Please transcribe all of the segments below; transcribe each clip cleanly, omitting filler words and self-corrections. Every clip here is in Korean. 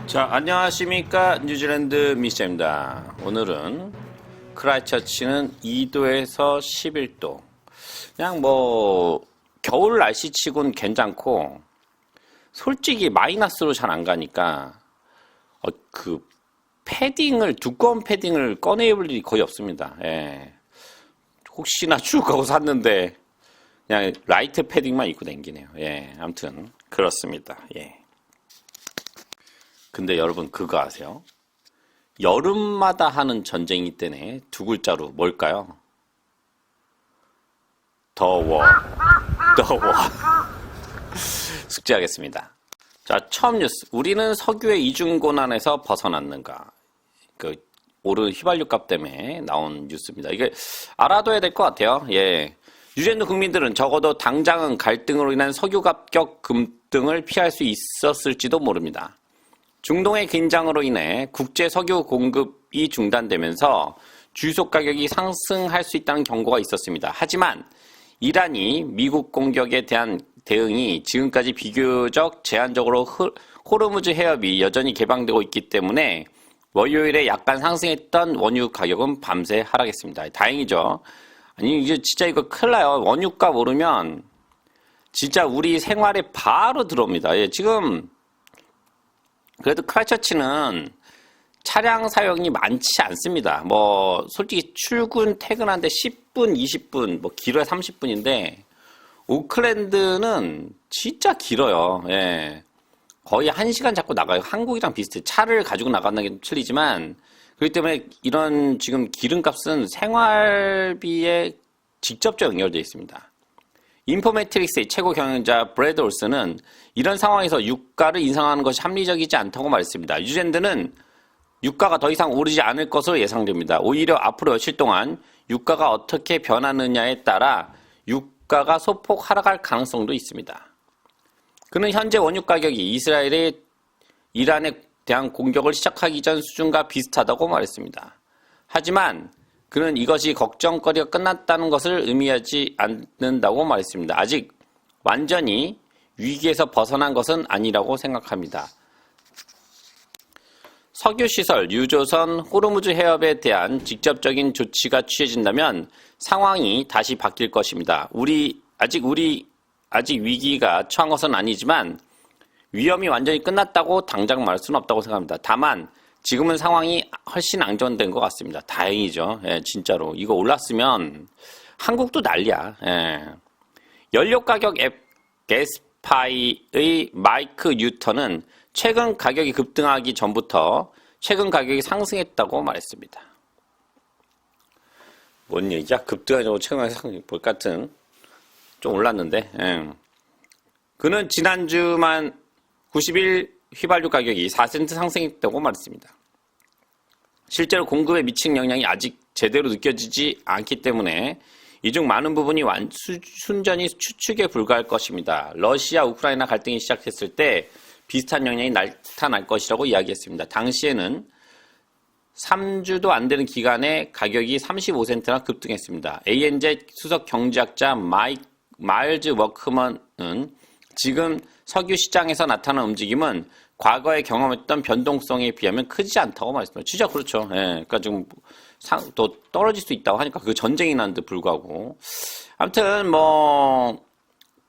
자, 안녕하십니까. 뉴질랜드 미스터입니다. 오늘은 크라이처치는 2도에서 11도. 그냥 겨울 날씨치곤 괜찮고, 솔직히 마이너스로 잘 안 가니까, 두꺼운 패딩을 꺼내 입을 일이 거의 없습니다. 예. 혹시나 추울까고 샀는데, 그냥 라이트 패딩만 입고 다니네요. 예. 아무튼, 그렇습니다. 예. 근데 여러분 그거 아세요? 여름마다 하는 전쟁이 때네. 두 글자로 뭘까요? 더워. 숙제하겠습니다. 자, 처음 뉴스. 우리는 석유의 이중고난에서 벗어났는가? 오른 휘발유값 때문에 나온 뉴스입니다. 이게 알아둬야 될 것 같아요. 예. 뉴질랜드 국민들은 적어도 당장은 갈등으로 인한 석유 가격 급등을 피할 수 있었을지도 모릅니다. 중동의 긴장으로 인해 국제 석유 공급이 중단되면서 주유소 가격이 상승할 수 있다는 경고가 있었습니다. 하지만 이란이 미국 공격에 대한 대응이 지금까지 비교적 제한적으로 호르무즈 해협이 여전히 개방되고 있기 때문에 월요일에 약간 상승했던 원유 가격은 밤새 하락했습니다. 다행이죠. 아니 이제 진짜 이거 큰일 나요. 원유값 오르면 진짜 우리 생활에 바로 들어옵니다. 예, 지금 그래도 크라이처치는 차량 사용이 많지 않습니다. 솔직히 출근, 퇴근하는데 10분, 20분, 길어야 30분인데, 오클랜드는 진짜 길어요. 예. 거의 1시간 잡고 나가요. 한국이랑 비슷해. 차를 가지고 나간다는 게 틀리지만, 그렇기 때문에 이런 지금 기름값은 생활비에 직접적 연결되어 있습니다. 인포메트릭스의 최고 경영자 브래드 올슨은 이런 상황에서 유가를 인상하는 것이 합리적이지 않다고 말했습니다. 뉴질랜드는 유가가 더 이상 오르지 않을 것으로 예상됩니다. 오히려 앞으로 며칠 동안 유가가 어떻게 변하느냐에 따라 유가가 소폭 하락할 가능성도 있습니다. 그는 현재 원유 가격이 이스라엘의 이란에 대한 공격을 시작하기 전 수준과 비슷하다고 말했습니다. 하지만 그는 이것이 걱정거리가 끝났다는 것을 의미하지 않는다고 말했습니다. 아직 완전히 위기에서 벗어난 것은 아니라고 생각합니다. 석유시설, 유조선, 호르무즈 해협에 대한 직접적인 조치가 취해진다면 상황이 다시 바뀔 것입니다. 아직 위기가 처한 것은 아니지만 위험이 완전히 끝났다고 당장 말할 수는 없다고 생각합니다. 다만 지금은 상황이 훨씬 안정된 것 같습니다. 다행이죠. 예, 진짜로. 이거 올랐으면 한국도 난리야. 예. 연료가격 앱 게스파이의 마이크 뉴턴은 최근 가격이 급등하기 전부터 최근 가격이 상승했다고 말했습니다. 뭔 얘기야? 급등하고 최근 가격이 볼 같은 좀 올랐는데. 예. 그는 지난주만 90일 휘발유 가격이 4센트 상승했다고 말했습니다. 실제로 공급에 미친 영향이 아직 제대로 느껴지지 않기 때문에 이 중 많은 부분이 순전히 추측에 불과할 것입니다. 러시아, 우크라이나 갈등이 시작했을 때 비슷한 영향이 나타날 것이라고 이야기했습니다. 당시에는 3주도 안 되는 기간에 가격이 35센트나 급등했습니다. ANZ 수석 경제학자 마일즈 워크먼은 지금 석유 시장에서 나타난 움직임은 과거에 경험했던 변동성에 비하면 크지 않다고 말했습니다. 진짜 그렇죠. 예, 그러니까 지금 또 떨어질 수 있다고 하니까 그 전쟁이 난 데 불구하고 아무튼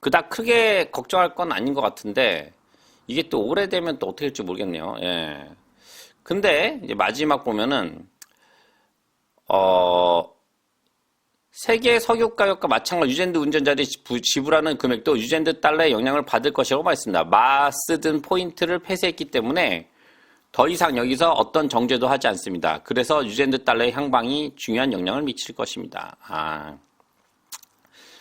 그닥 크게 걱정할 건 아닌 것 같은데 이게 또 오래되면 또 어떻게 될지 모르겠네요. 예. 근데 이제 마지막 보면은 세계 석유 가격과 마찬가지로 뉴질랜드 운전자들이 지불하는 금액도 뉴질랜드 달러의 영향을 받을 것이라고 말했습니다. 마스든 포인트를 폐쇄했기 때문에 더 이상 여기서 어떤 정제도 하지 않습니다. 그래서 뉴질랜드 달러의 향방이 중요한 영향을 미칠 것입니다.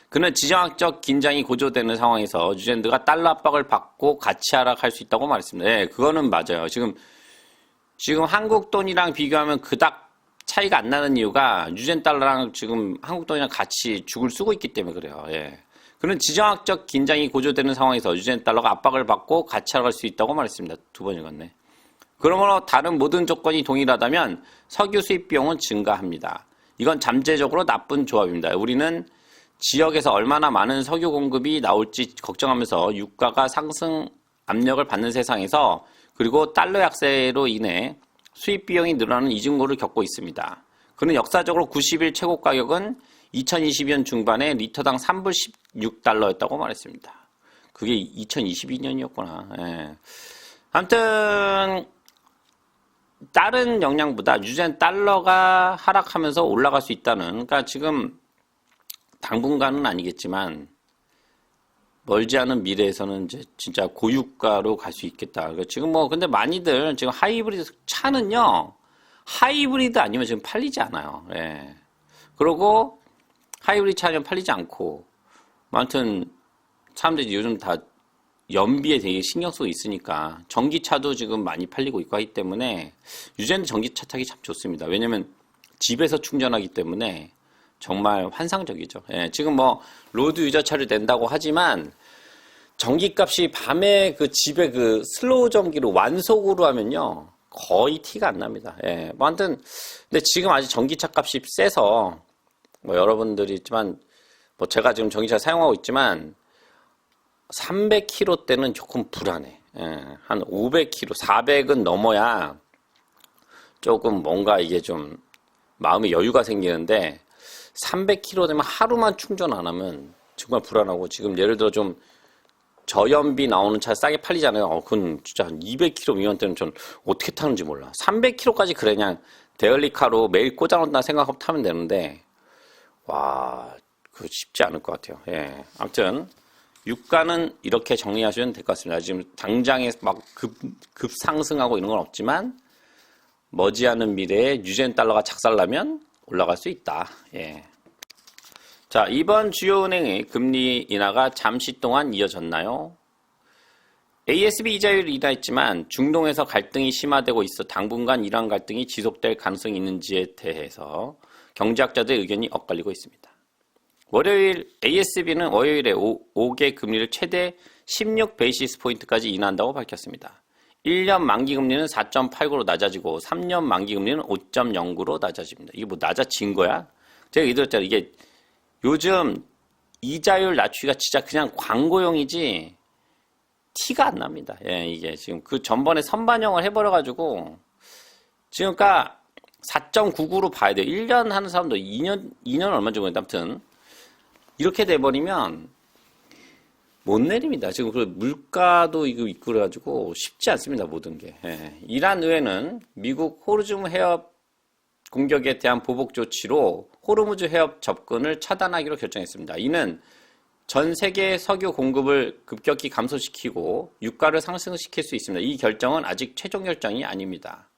그는 지정학적 긴장이 고조되는 상황에서 뉴질랜드가 달러 압박을 받고 가치 하락할 수 있다고 말했습니다. 네, 그거는 맞아요. 지금 한국 돈이랑 비교하면 그닥 차이가 안 나는 이유가 뉴질랜드 달러랑 지금 한국 돈이랑 같이 죽을 쓰고 있기 때문에 그래요. 예. 그는 지정학적 긴장이 고조되는 상황에서 뉴질랜드 달러가 압박을 받고 같이 하락할 수 있다고 말했습니다. 2번 읽었네. 그러므로 다른 모든 조건이 동일하다면 석유 수입 비용은 증가합니다. 이건 잠재적으로 나쁜 조합입니다. 우리는 지역에서 얼마나 많은 석유 공급이 나올지 걱정하면서 유가가 상승 압력을 받는 세상에서 그리고 달러 약세로 인해 수입 비용이 늘어나는 이중고를 겪고 있습니다. 그는 역사적으로 90일 최고 가격은 2022년 중반에 리터당 3불 16달러였다고 말했습니다. 그게 2022년이었구나. 예. 아무튼 다른 영향보다 유전 달러가 하락하면서 올라갈 수 있다는, 그러니까 지금 당분간은 아니겠지만 멀지 않은 미래에서는 이제 진짜 고유가로 갈 수 있겠다. 그러니까 지금 뭐 근데 많이들 지금 하이브리드 차는요, 하이브리드 아니면 지금 팔리지 않아요. 예. 그리고 하이브리드 차는 팔리지 않고, 아무튼 사람들이 요즘 다 연비에 되게 신경 쓰고 있으니까 전기차도 지금 많이 팔리고 있고 하기 때문에 유전자 전기차 타기 참 좋습니다. 왜냐면 집에서 충전하기 때문에 정말 환상적이죠. 예, 지금 뭐 로드 유저차를 낸다고 하지만 전기값이 밤에 그 집에 그 슬로우 전기로 완속으로 하면요 거의 티가 안 납니다. 예, 뭐 아무튼 근데 지금 아직 전기차 값이 세서 뭐 여러분들이 있지만 뭐 제가 지금 전기차 사용하고 있지만 300km 대는 조금 불안해. 예, 한 500km, 400은 넘어야 조금 뭔가 이게 좀 마음의 여유가 생기는데 300km 되면 하루만 충전 안 하면 정말 불안하고, 지금 예를 들어 좀 저연비 나오는 차 싸게 팔리잖아요. 그건 진짜 한 200km 미만대는 전 어떻게 타는지 몰라. 300km까지 그래 그냥 데일리카로 매일 꽂아놓는다 생각하고 타면 되는데 와, 그거 쉽지 않을 것 같아요. 예, 아무튼 유가는 이렇게 정리하시면 될 것 같습니다. 지금 당장에 막 급 상승하고 이런 건 없지만 머지않은 미래에 유엔 달러가 작살나면 올라갈 수 있다. 예. 자, 이번 주요 은행의 금리 인하가 잠시 동안 이어졌나요? ASB 이자율이 인하했지만 중동에서 갈등이 심화되고 있어 당분간 이러한 갈등이 지속될 가능성이 있는지에 대해서 경제학자들의 의견이 엇갈리고 있습니다. 월요일 ASB는 월요일에 5개 금리를 최대 16베이시스 포인트까지 인하한다고 밝혔습니다. 1년 만기 금리는 4.89로 낮아지고 3년 만기 금리는 5.09로 낮아집니다. 이게 뭐 낮아진 거야? 제가 얘기했잖아요. 이게 요즘 이자율 낮추기가 진짜 그냥 광고용이지 티가 안 납니다. 예, 이게 지금 그 전번에 선반영을 해버려가지고 지금 그러니까 4.99로 봐야 돼요. 1년 하는 사람도 2년 얼마 정도 했는데 아무튼 이렇게 돼버리면 못 내립니다. 지금 그 물가도 이거 있고 그래가지고 쉽지 않습니다. 모든 게. 예. 이란 의회는 미국 호르무즈 해협 공격에 대한 보복 조치로 호르무즈 해협 접근을 차단하기로 결정했습니다. 이는 전 세계 석유 공급을 급격히 감소시키고 유가를 상승시킬 수 있습니다. 이 결정은 아직 최종 결정이 아닙니다.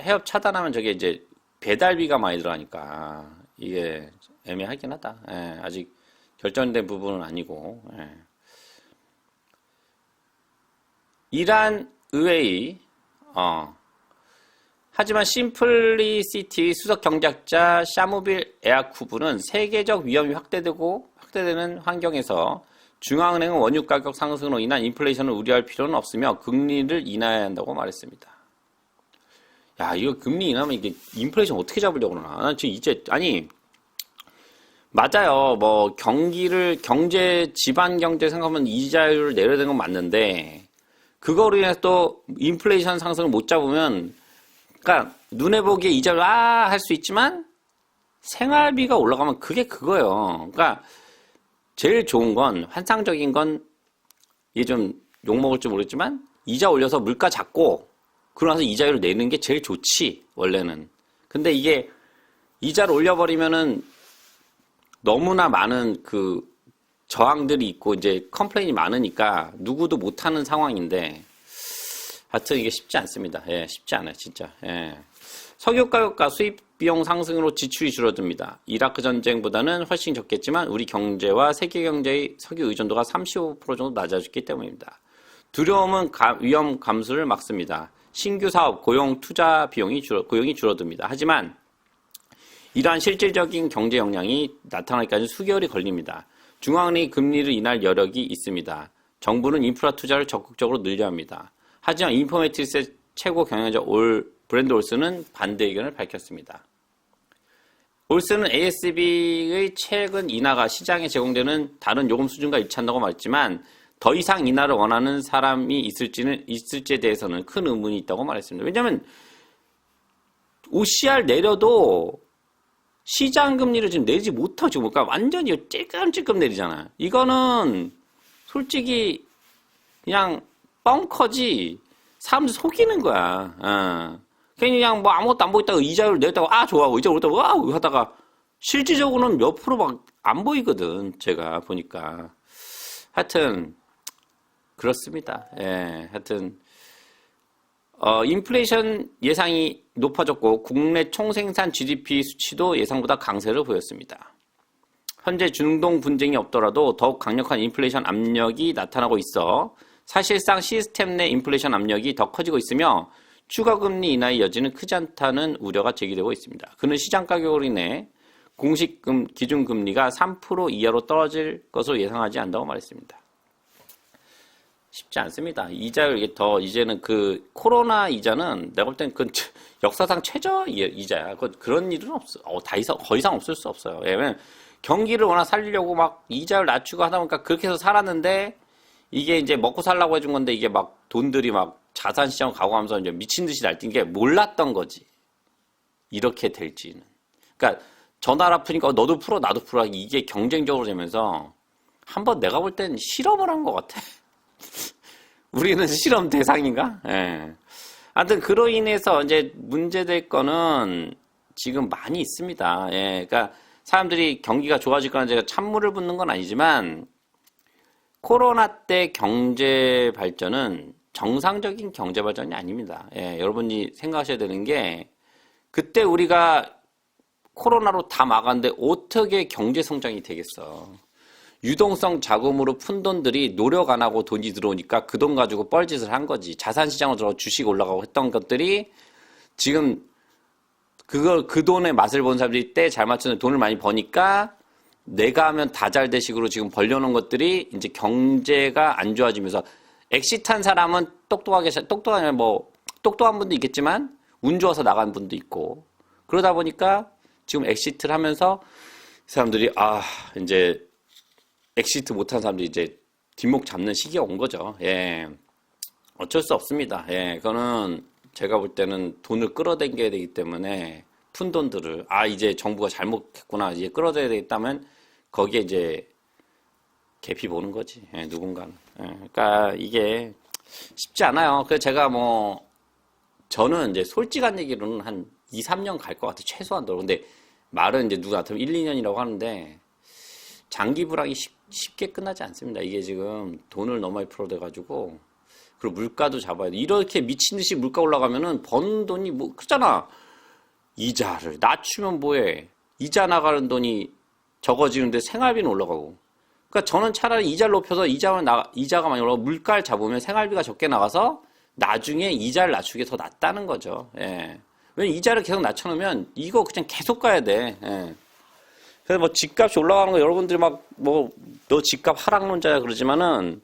해협 차단하면 저게 이제 배달비가 많이 들어가니까 이게 애매하긴 하다. 예, 아직 결정된 부분은 아니고. 예. 이란 의회의 하지만 심플리시티 수석 경제학자 샤무빌 에아쿠브는 세계적 위험이 확대되는 환경에서 중앙은행은 원유 가격 상승으로 인한 인플레이션을 우려할 필요는 없으며 금리를 인하해야 한다고 말했습니다. 야, 이거 금리 인하면 이게 인플레이션 어떻게 잡으려고 그러나? 난 지금 이제, 아니, 맞아요. 뭐, 지방 경제 생각하면 이자율을 내려야 되는 건 맞는데, 그거로 인해서 또 인플레이션 상승을 못 잡으면, 그러니까, 눈에 보기에 이자율, 할 수 있지만, 생활비가 올라가면 그게 그거예요. 그러니까, 제일 좋은 건, 환상적인 건, 이게 좀 욕먹을지 모르겠지만, 이자 올려서 물가 잡고, 그러고 나서 이자율을 내는 게 제일 좋지, 원래는. 근데 이게 이자를 올려버리면은 너무나 많은 그 저항들이 있고 이제 컴플레인이 많으니까 누구도 못하는 상황인데 하여튼 이게 쉽지 않습니다. 예, 쉽지 않아요, 진짜. 예. 석유 가격과 수입 비용 상승으로 지출이 줄어듭니다. 이라크 전쟁보다는 훨씬 적겠지만 우리 경제와 세계 경제의 석유 의존도가 35% 정도 낮아졌기 때문입니다. 두려움은 위험 감소를 막습니다. 신규 사업, 고용, 투자 고용이 줄어듭니다. 하지만 이러한 실질적인 경제 영향이 나타나기까지 수개월이 걸립니다. 중앙은행이 금리를 인할 여력이 있습니다. 정부는 인프라 투자를 적극적으로 늘려야 합니다. 하지만 인포메틱스의 최고 경영자 브랜드 올슨은 반대 의견을 밝혔습니다. 올스는 ASB의 최근 인하가 시장에 제공되는 다른 요금 수준과 일치한다고 말했지만 더 이상 인하를 원하는 사람이 있을지에 대해서는 큰 의문이 있다고 말했습니다. 왜냐하면 OCR 내려도 시장 금리를 지금 내지 못하죠. 그러니까 완전히 찔끔찔끔 내리잖아요. 이거는 솔직히 그냥 뻥커지 사람들 속이는 거야. 그냥 뭐 아무것도 안 보이다가 이자율 내다가 좋아하고 이자율 올다가 하다가 실질적으로는 몇 프로 막 안 보이거든. 제가 보니까 하여튼 그렇습니다. 예, 하여튼 인플레이션 예상이 높아졌고 국내 총생산 GDP 수치도 예상보다 강세를 보였습니다. 현재 중동 분쟁이 없더라도 더욱 강력한 인플레이션 압력이 나타나고 있어 사실상 시스템 내 인플레이션 압력이 더 커지고 있으며 추가 금리 인하의 여지는 크지 않다는 우려가 제기되고 있습니다. 그는 시장 가격으로 인해 공식 기준금리가 3% 이하로 떨어질 것으로 예상하지 않는다고 말했습니다. 쉽지 않습니다. 이자율 이제는 그 코로나 이자는 내가 볼 땐 그 역사상 최저 이자야. 그런 일은 없어. 더 이상 없을 수 없어요. 왜냐면 경기를 워낙 살리려고 막 이자율 낮추고 하다 보니까 그렇게 해서 살았는데 이게 이제 먹고 살라고 해준 건데 이게 막 돈들이 막 자산 시장을 가고 하면서 이제 미친 듯이 날뛴 게 몰랐던 거지. 이렇게 될지는. 그러니까 전화 아프니까 너도 풀어 나도 풀어 이게 경쟁적으로 되면서 한번 내가 볼 땐 실험을 한 것 같아. 우리는 실험 대상인가? 예. 하여튼 그로 인해서 이제 문제될 거는 지금 많이 있습니다. 예. 그러니까 사람들이 경기가 좋아질 거나 제가 찬물을 붓는 건 아니지만 코로나 때 경제 발전은 정상적인 경제 발전이 아닙니다. 예. 여러분이 생각하셔야 되는 게 그때 우리가 코로나로 다 막았는데 어떻게 경제 성장이 되겠어? 유동성 자금으로 푼 돈들이 노력 안 하고 돈이 들어오니까 그 돈 가지고 뻘짓을 한 거지. 자산시장으로 들어 주식 올라가고 했던 것들이 지금 그 돈의 맛을 본 사람들이 때 잘 맞추는 돈을 많이 버니까 내가 하면 다 잘 되식으로 지금 벌려놓은 것들이 이제 경제가 안 좋아지면서 엑시트한 사람은 똑똑한 분도 있겠지만 운 좋아서 나간 분도 있고 그러다 보니까 지금 엑시트를 하면서 사람들이 이제 엑시트 못한 사람들이 이제 뒷목 잡는 시기가 온 거죠. 예. 어쩔 수 없습니다. 예. 그거는 제가 볼 때는 돈을 끌어당겨야 되기 때문에 푼 돈들을 이제 정부가 잘못했구나. 이제 끌어들여야 되겠다면 거기에 이제 개피 보는 거지. 예, 누군가는. 예. 그러니까 이게 쉽지 않아요. 그래서 제가 저는 이제 솔직한 얘기로는 한 2, 3년 갈 것 같아. 최소한도. 근데 말은 이제 누가 나타나면 1, 2년이라고 하는데 장기 불황이 쉽게 끝나지 않습니다. 이게 지금 돈을 너무 많이 풀어대가지고 그리고 물가도 잡아야 돼. 이렇게 미친 듯이 물가 올라가면은 버는 돈이 그렇잖아. 이자를 낮추면 뭐해? 이자 나가는 돈이 적어지는데 생활비는 올라가고. 그러니까 저는 차라리 이자를 높여서 이자가 많이 올라가고 물가를 잡으면 생활비가 적게 나가서 나중에 이자를 낮추게 더 낫다는 거죠. 예. 왜냐면 이자를 계속 낮춰놓으면 이거 그냥 계속 가야 돼. 예. 그래서 집값이 올라가는 거 여러분들이 너 집값 하락론자야 그러지만은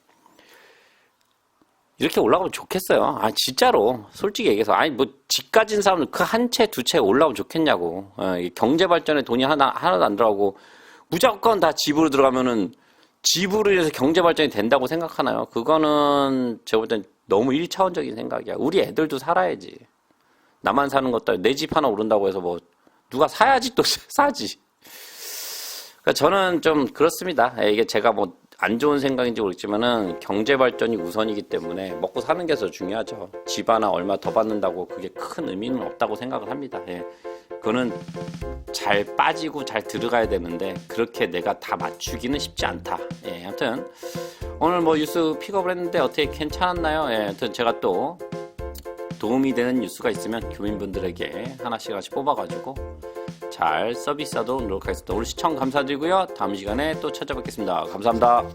이렇게 올라가면 좋겠어요. 진짜로. 솔직히 얘기해서. 집 가진 사람들 그 한 채, 두 채 올라가면 좋겠냐고. 경제 발전에 돈이 하나도 안 들어가고 무조건 다 집으로 들어가면은 집으로 인해서 경제 발전이 된다고 생각하나요? 그거는 제가 볼 땐 너무 1차원적인 생각이야. 우리 애들도 살아야지. 나만 사는 것도 내 집 하나 오른다고 해서 누가 사야지 또 사지. 그러니까 저는 좀 그렇습니다. 이게 제가 안 좋은 생각인지 모르겠지만은 경제 발전이 우선이기 때문에 먹고 사는 게 더 중요하죠. 집 하나 얼마 더 받는다고 그게 큰 의미는 없다고 생각을 합니다. 그거는 잘 빠지고 잘 들어가야 되는데 그렇게 내가 다 맞추기는 쉽지 않다. 아무튼 오늘 뉴스 픽업을 했는데 어떻게 괜찮았나요? 아무튼 제가 또 도움이 되는 뉴스가 있으면 교민분들에게 하나씩 뽑아가지고 잘 서비스하도록 노력하겠습니다. 오늘 시청 감사드리고요. 다음 시간에 또 찾아뵙겠습니다. 감사합니다.